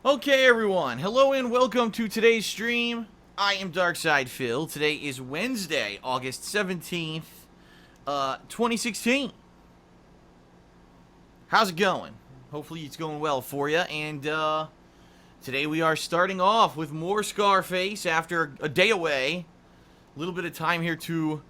Okay, everyone. Hello and welcome to today's stream. I am Darkside Phil. Today is Wednesday, August 17th, 2016. How's it going? Hopefully it's going well for you. And today we are starting off with more Scarface after a day away. A little bit of time here to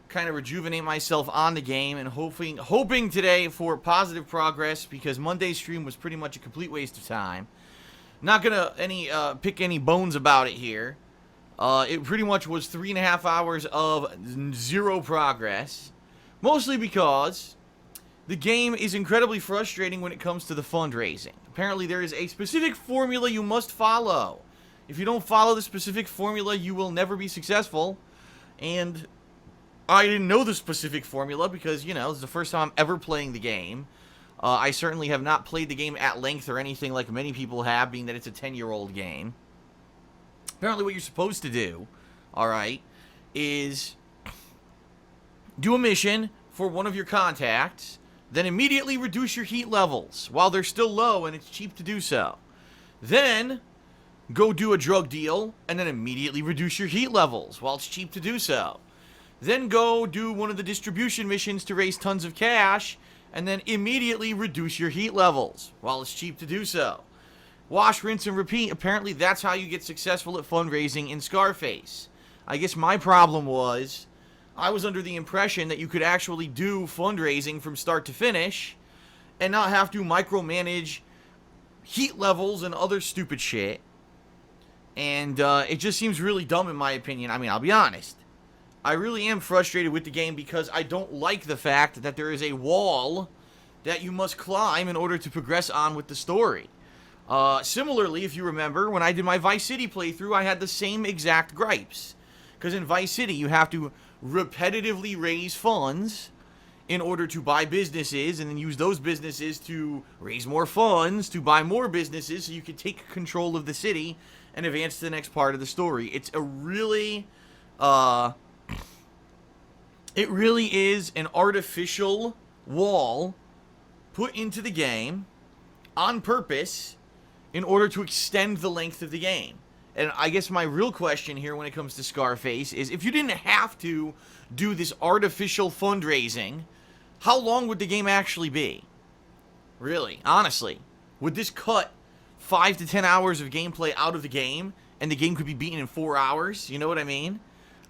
kind of rejuvenate myself on the game and hoping today for positive progress, because Monday's stream was pretty much a complete waste of time. Not gonna pick any bones about it here. It pretty much was 3.5 hours of zero progress, mostly because the game is incredibly frustrating when it comes to the fundraising. Apparently there is a specific formula you must follow. If you don't follow the specific formula, you will never be successful. And I didn't know the specific formula because, you know, it's the first time I'm ever playing the game. I certainly have not played the game at length or anything like many people have, being that it's a 10-year-old game. Apparently what you're supposed to do, alright, is do a mission for one of your contacts, then immediately reduce your heat levels while they're still low and it's cheap to do so. Then go do a drug deal and then immediately reduce your heat levels while it's cheap to do so. Then go do one of the distribution missions to raise tons of cash and then immediately reduce your heat levels while it's cheap to do so. Wash, rinse, and repeat. Apparently that's how you get successful at fundraising in Scarface. I guess my problem was I was under the impression that you could actually do fundraising from start to finish and not have to micromanage heat levels and other stupid shit. And it just seems really dumb in my opinion. I mean, I'll be honest. I really am frustrated with the game because I don't like the fact that there is a wall that you must climb in order to progress on with the story. Similarly, if you remember, when I did my Vice City playthrough, I had the same exact gripes. Because in Vice City, you have to repetitively raise funds in order to buy businesses, and then use those businesses to raise more funds to buy more businesses so you can take control of the city and advance to the next part of the story. It's a really, it really is an artificial wall put into the game on purpose in order to extend the length of the game. And I guess my real question here when it comes to Scarface is, if you didn't have to do this artificial fundraising, how long would the game actually be? Really, honestly. Would this cut 5 to 10 hours of gameplay out of the game and the game could be beaten in 4 hours? You know what I mean?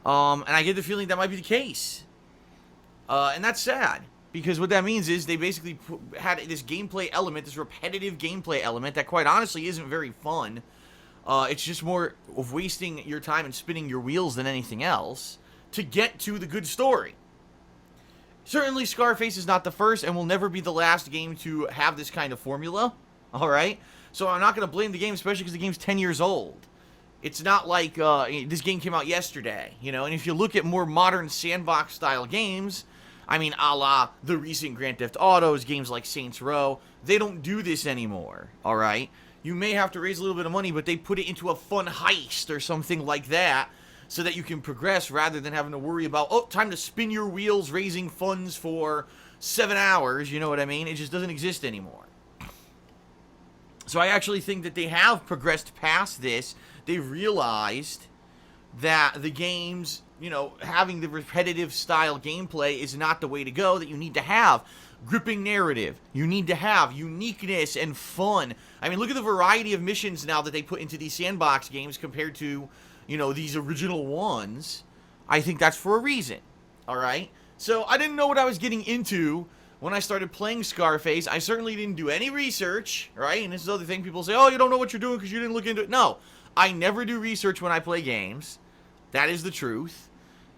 And I get the feeling that might be the case. And that's sad, because what that means is they basically had this gameplay element, this repetitive gameplay element that quite honestly isn't very fun. It's just more of wasting your time and spinning your wheels than anything else to get to the good story. Certainly Scarface is not the first and will never be the last game to have this kind of formula, alright? So I'm not going to blame the game, especially because the game's 10 years old. It's not like this game came out yesterday, you know? And if you look at more modern sandbox-style games, I mean, a la the recent Grand Theft Autos, games like Saints Row, they don't do this anymore, alright? You may have to raise a little bit of money, but they put it into a fun heist or something like that so that you can progress rather than having to worry about, oh, time to spin your wheels raising funds for 7 hours, you know what I mean? It just doesn't exist anymore. So I actually think that they have progressed past this. They've realized that the games, you know, having the repetitive style gameplay is not the way to go, that you need to have gripping narrative. You need to have uniqueness and fun. I mean, look at the variety of missions now that they put into these sandbox games compared to, you know, these original ones. I think that's for a reason, alright? So I didn't know what I was getting into when I started playing Scarface. I certainly didn't do any research, right? And this is the other thing, people say, oh, you don't know what you're doing because you didn't look into it. No, I never do research when I play games. That is the truth.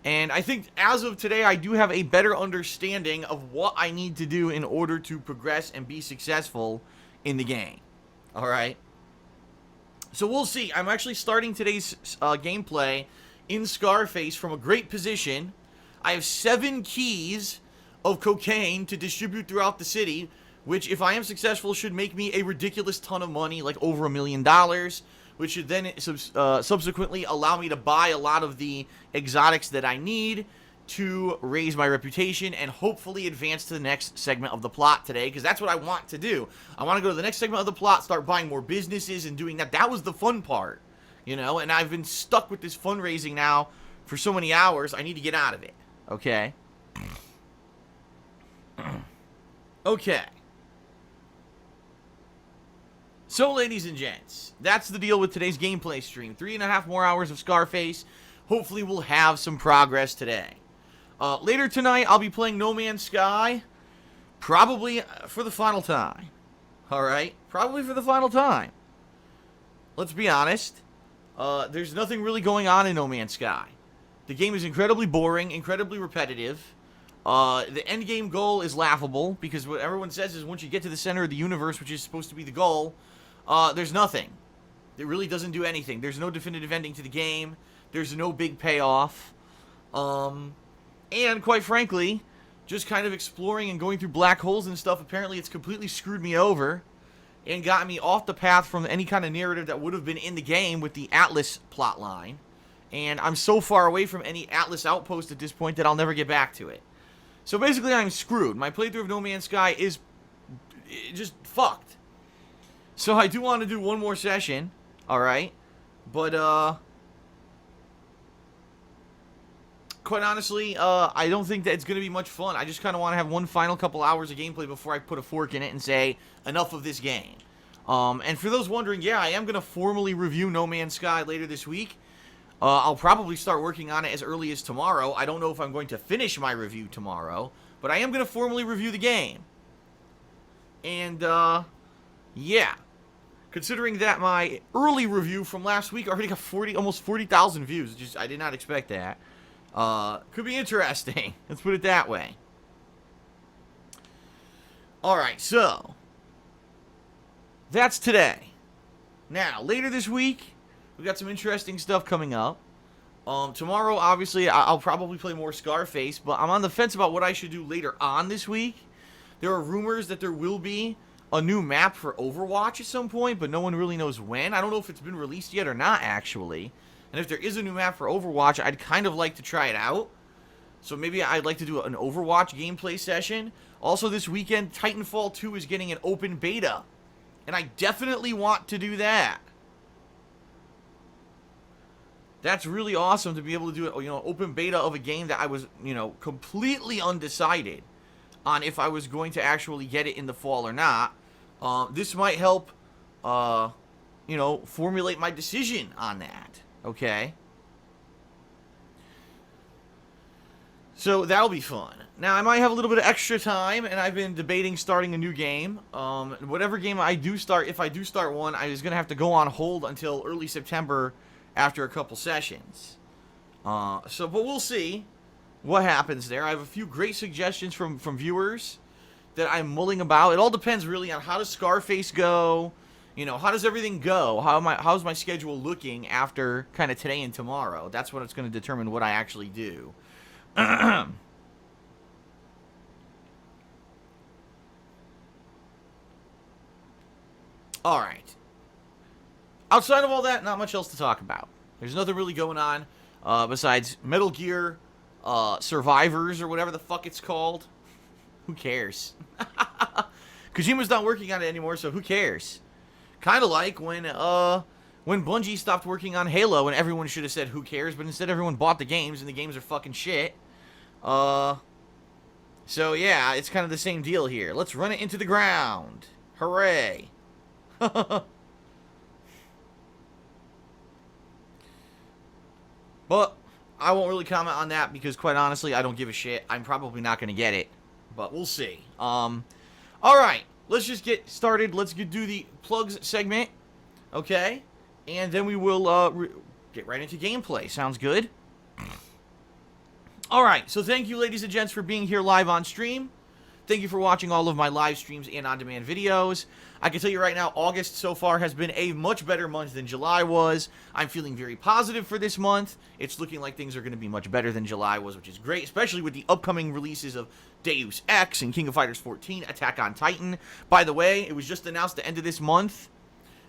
And I think as of today, I do have a better understanding of what I need to do in order to progress and be successful in the game. Alright? So we'll see. I'm actually starting today's gameplay in Scarface from a great position. I have 7 keys of cocaine to distribute throughout the city, which, if I am successful, should make me a ridiculous ton of money, like over $1 million. Which should then subsequently allow me to buy a lot of the exotics that I need to raise my reputation and hopefully advance to the next segment of the plot today, because that's what I want to do. I want to go to the next segment of the plot, start buying more businesses and doing that. That was the fun part, you know, and I've been stuck with this fundraising now for so many hours. I need to get out of it, okay? Okay. So, ladies and gents, that's the deal with today's gameplay stream. 3.5 more hours of Scarface. Hopefully we'll have some progress today. Later tonight, I'll be playing No Man's Sky, probably for the final time. Alright? Probably for the final time. Let's be honest. There's nothing really going on in No Man's Sky. The game is incredibly boring, incredibly repetitive. The end game goal is laughable, because what everyone says is once you get to the center of the universe, which is supposed to be the goal, there's nothing. It really doesn't do anything. There's no definitive ending to the game. There's no big payoff. And quite frankly, just kind of exploring and going through black holes and stuff, apparently it's completely screwed me over and got me off the path from any kind of narrative that would have been in the game with the Atlas plotline. And I'm so far away from any Atlas outpost at this point that I'll never get back to it. So basically, I'm screwed. My playthrough of No Man's Sky is just fucked. So I do want to do one more session, alright? But, quite honestly, I don't think that it's going to be much fun. I just kind of want to have one final couple hours of gameplay before I put a fork in it and say, enough of this game. And for those wondering, yeah, I am going to formally review No Man's Sky later this week. I'll probably start working on it as early as tomorrow. I don't know if I'm going to finish my review tomorrow, but I am going to formally review the game. And, yeah. Considering that my early review from last week already got almost 40,000 views. I did not expect that. Could be interesting. Let's put it that way. Alright, so that's today. Now, later this week, we got some interesting stuff coming up. Tomorrow, obviously, I'll probably play more Scarface, but I'm on the fence about what I should do later on this week. There are rumors that there will be a new map for Overwatch at some point, but no one really knows when. I don't know if it's been released yet or not, actually. And if there is a new map for Overwatch, I'd kind of like to try it out. So maybe I'd like to do an Overwatch gameplay session. Also this weekend, Titanfall 2 is getting an open beta. And I definitely want to do that. That's really awesome to be able to do, you know, open beta of a game that I was, you know, completely undecided on if I was going to actually get it in the fall or not. This might help, you know, formulate my decision on that. Okay. So that'll be fun. Now I might have a little bit of extra time, and I've been debating starting a new game. Whatever game I do start, if I do start one, I was gonna have to go on hold until early September after a couple sessions. But we'll see what happens there. I have a few great suggestions from viewers that I'm mulling about. It all depends really on how does Scarface go. You know, how does everything go? How's my schedule looking after kind of today and tomorrow? That's what it's going to determine what I actually do. All right. Outside of all that, not much else to talk about. There's nothing really going on besides Metal Gear Survivors or whatever the fuck it's called. Who cares? Kojima's not working on it anymore, so who cares? Kind of like when Bungie stopped working on Halo and everyone should have said who cares, but instead everyone bought the games and the games are fucking shit. So yeah, it's kind of the same deal here. Let's run it into the ground. Hooray. But I won't really comment on that because quite honestly, I don't give a shit. I'm probably not going to get it, but we'll see. Alright. Let's just get started. Let's do the plugs segment, okay? And then we will get right into gameplay. Sounds good? Alright, so thank you, ladies and gents, for being here live on stream. Thank you for watching all of my live streams and on-demand videos. I can tell you right now, August so far has been a much better month than July was. I'm feeling very positive for this month. It's looking like things are going to be much better than July was, which is great, especially with the upcoming releases of Deus Ex and King of Fighters 14, Attack on Titan. By the way, it was just announced at the end of this month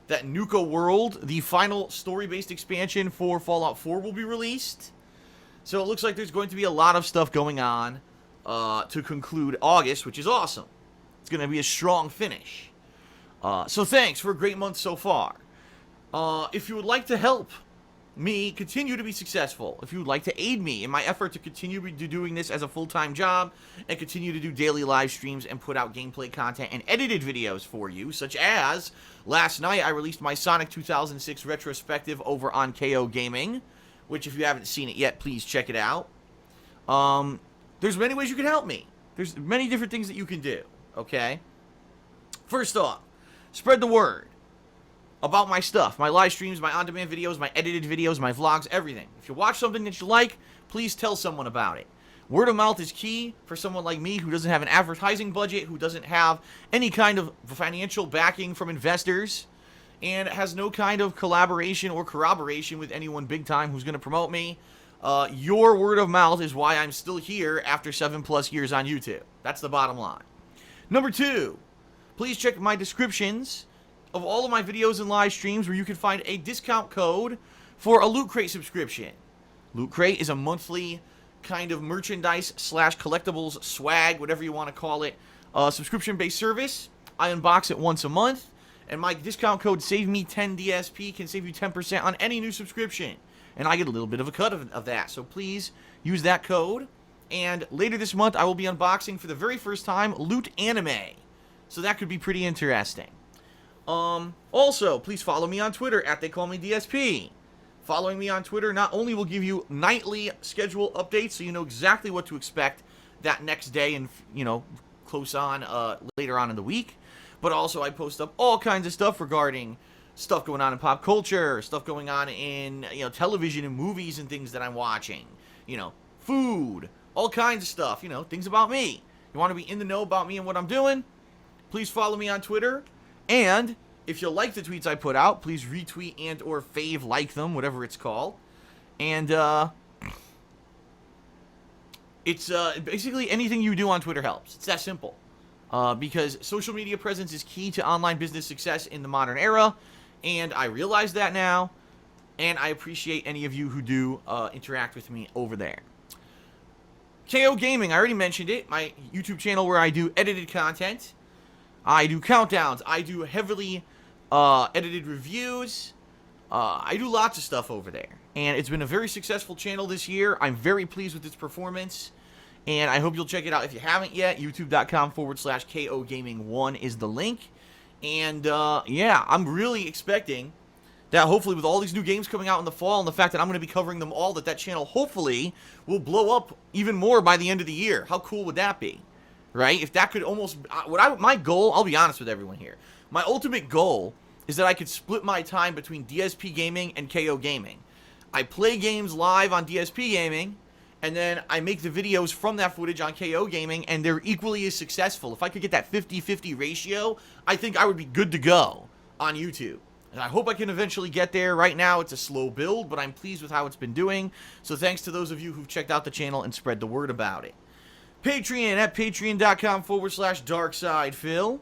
that Nuka World, the final story-based expansion for Fallout 4, will be released. So it looks like there's going to be a lot of stuff going on to conclude August, which is awesome. It's going to be a strong finish. So thanks for a great month so far. If you would like to help me continue to be successful, if you would like to aid me in my effort to continue doing this as a full-time job and continue to do daily live streams and put out gameplay content and edited videos for you, such as last night I released my Sonic 2006 retrospective over on KO Gaming, which if you haven't seen it yet, please check it out. There's many ways you can help me. There's many different things that you can do, okay? First off, spread the word about my stuff, my live streams, my on-demand videos, my edited videos, my vlogs, everything. If you watch something that you like, please tell someone about it. Word of mouth is key for someone like me who doesn't have an advertising budget, who doesn't have any kind of financial backing from investors, and has no kind of collaboration or corroboration with anyone big time who's going to promote me. Your word of mouth is why I'm still here after 7+ years on YouTube. That's the bottom line. Number 2, please check my descriptions of all of my videos and live streams where you can find a discount code for a Loot Crate subscription. Loot Crate is a monthly kind of merchandise / collectibles swag, whatever you want to call it, subscription-based service. I unbox it once a month, and my discount code Save Me 10 DSP can save you 10% on any new subscription, and I get a little bit of a cut of that, so please use that code. And later this month I will be unboxing for the very first time Loot Anime, so that could be pretty interesting. Also, please follow me on Twitter at TheyCallMeDSP. Following me on Twitter not only will give you nightly schedule updates so you know exactly what to expect that next day and, you know, close on later on in the week, but also I post up all kinds of stuff regarding stuff going on in pop culture, stuff going on in, you know, television and movies and things that I'm watching, you know, food, all kinds of stuff, you know, things about me. You want to be in the know about me and what I'm doing? Please follow me on Twitter. And if you like the tweets I put out, please retweet and or fave like them, whatever it's called. And it's basically anything you do on Twitter helps. It's that simple. Because social media presence is key to online business success in the modern era. And I realize that now. And I appreciate any of you who do interact with me over there. KO Gaming, I already mentioned it. My YouTube channel where I do edited content. I do countdowns. I do heavily edited reviews. I do lots of stuff over there. And it's been a very successful channel this year. I'm very pleased with its performance. And I hope you'll check it out if you haven't yet. YouTube.com/KO Gaming 1 is the link. And yeah, I'm really expecting that hopefully with all these new games coming out in the fall and the fact that I'm going to be covering them all, that channel hopefully will blow up even more by the end of the year. How cool would that be? Right? If that could almost... my goal, I'll be honest with everyone here. My ultimate goal is that I could split my time between DSPGaming and KO Gaming. I play games live on DSPGaming, and then I make the videos from that footage on KO Gaming, and they're equally as successful. If I could get that 50-50 ratio, I think I would be good to go on YouTube. And I hope I can eventually get there. Right now, it's a slow build, but I'm pleased with how it's been doing. So thanks to those of you who've checked out the channel and spread the word about it. Patreon at patreon.com/DarkSidePhil.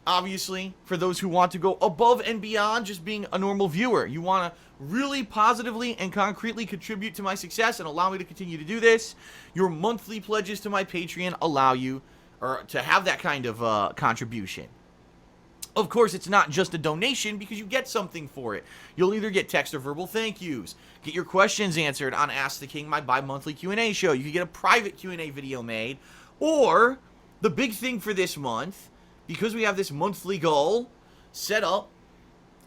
Obviously, for those who want to go above and beyond just being a normal viewer, you want to really positively and concretely contribute to my success and allow me to continue to do this, your monthly pledges to my Patreon allow you to have that kind of contribution. Of course, it's not just a donation because you get something for it. You'll either get text or verbal thank yous, get your questions answered on Ask the King, my bi-monthly Q&A show. You can get a private Q&A video made, or the big thing for this month, because we have this monthly goal set up,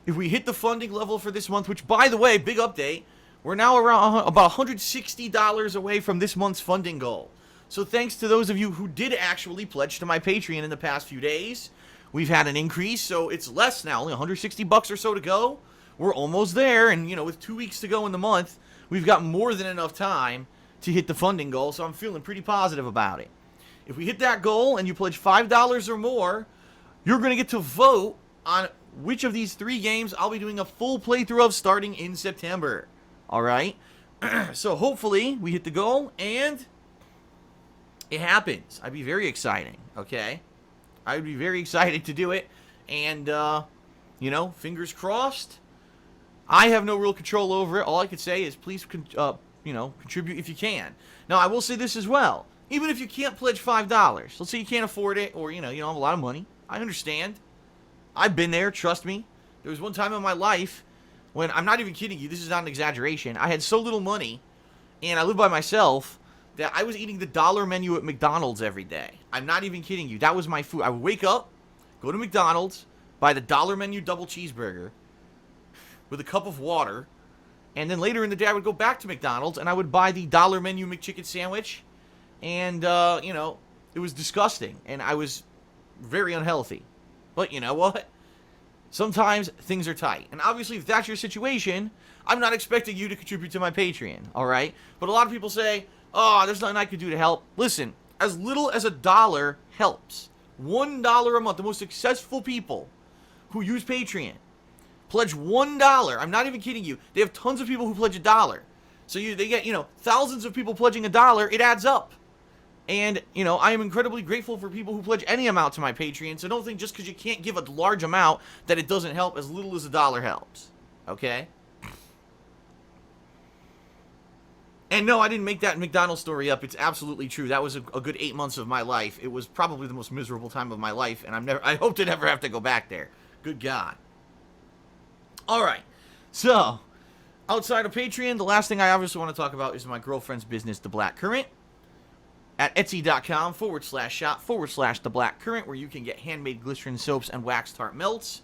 if we hit the funding level for this month, which, by the way, big update, we're now around about $160 away from this month's funding goal. So thanks to those of you who did actually pledge to my Patreon in the past few days. We've had an increase, so it's less now, only $160 or so to go. We're almost there, and, you know, with 2 weeks to go in the month, we've got more than enough time to hit the funding goal, so I'm feeling pretty positive about it. If we hit that goal and you pledge $5 or more, you're going to get to vote on which of these 3 games I'll be doing a full playthrough of starting in September. All right? So hopefully we hit the goal, and it happens. I'd be very exciting, okay? I would be very excited to do it, and, you know, fingers crossed. I have no real control over it. All I could say is please contribute if you can. Now, I will say this as well. Even if you can't pledge $5, let's say you can't afford it, or, you don't have a lot of money. I understand. I've been there, trust me. There was one time in my life when, I'm not even kidding you, this is not an exaggeration, I had so little money, and I lived by myself, that I was eating the dollar menu at McDonald's every day. I'm not even kidding you. That was my food. I would wake up, go to McDonald's, buy the dollar menu double cheeseburger with a cup of water, and then later in the day I would go back to McDonald's and I would buy the dollar menu McChicken sandwich, and, it was disgusting, and I was very unhealthy. But you know what? Sometimes things are tight. And obviously, if that's your situation, I'm not expecting you to contribute to my Patreon, all right? But a lot of people say, oh, there's nothing I could do to help. Listen, as little as $1 helps. $1 a month. The most successful people who use Patreon pledge $1. I'm not even kidding you. They have tons of people who pledge $1. So they get, thousands of people pledging $1. It adds up. And, I am incredibly grateful for people who pledge any amount to my Patreon. So don't think just because you can't give a large amount that it doesn't help. As little as $1 helps. Okay? And no, I didn't make that McDonald's story up. It's absolutely true. That was a good 8 months of my life. It was probably the most miserable time of my life. And I hope to never have to go back there. Good God. Alright. So, outside of Patreon, the last thing I obviously want to talk about is my girlfriend's business, The Black Current. At Etsy.com/shop/The Black Current, where you can get handmade glycerin soaps and wax tart melts.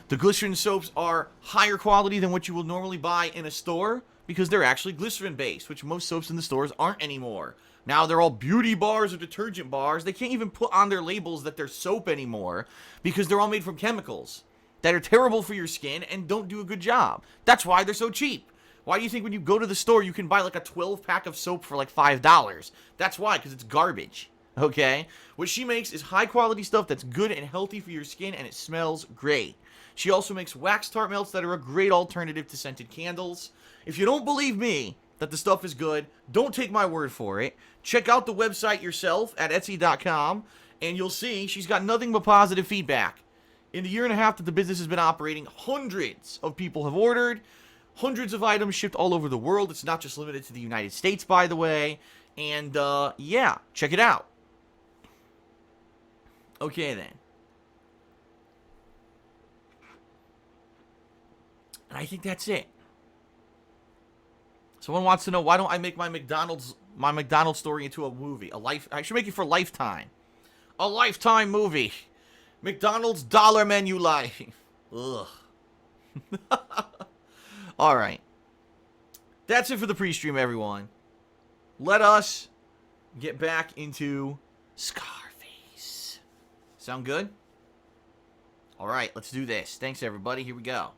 The glycerin soaps are higher quality than what you will normally buy in a store because they're actually glycerin based, which most soaps in the stores aren't anymore. Now they're all beauty bars or detergent bars. They can't even put on their labels that they're soap anymore because they're all made from chemicals that are terrible for your skin and don't do a good job. That's why they're so cheap. Why do you think when you go to the store, you can buy like a 12-pack of soap for like $5? That's why, because it's garbage, okay? What she makes is high-quality stuff that's good and healthy for your skin, and it smells great. She also makes wax tart melts that are a great alternative to scented candles. If you don't believe me that the stuff is good, don't take my word for it. Check out the website yourself at Etsy.com, and you'll see she's got nothing but positive feedback. In the year and a half that the business has been operating, hundreds of people have ordered. Hundreds of items shipped all over the world. It's not just limited to the United States, by the way. And, yeah, check it out. Okay, then. And I think that's it. Someone wants to know, why don't I make my McDonald's story into a movie? I should make it for Lifetime. A Lifetime movie. McDonald's dollar menu life. Ugh. Alright. That's it for the pre-stream, everyone. Let us get back into Scarface. Sound good? Alright, let's do this. Thanks, everybody. Here we go.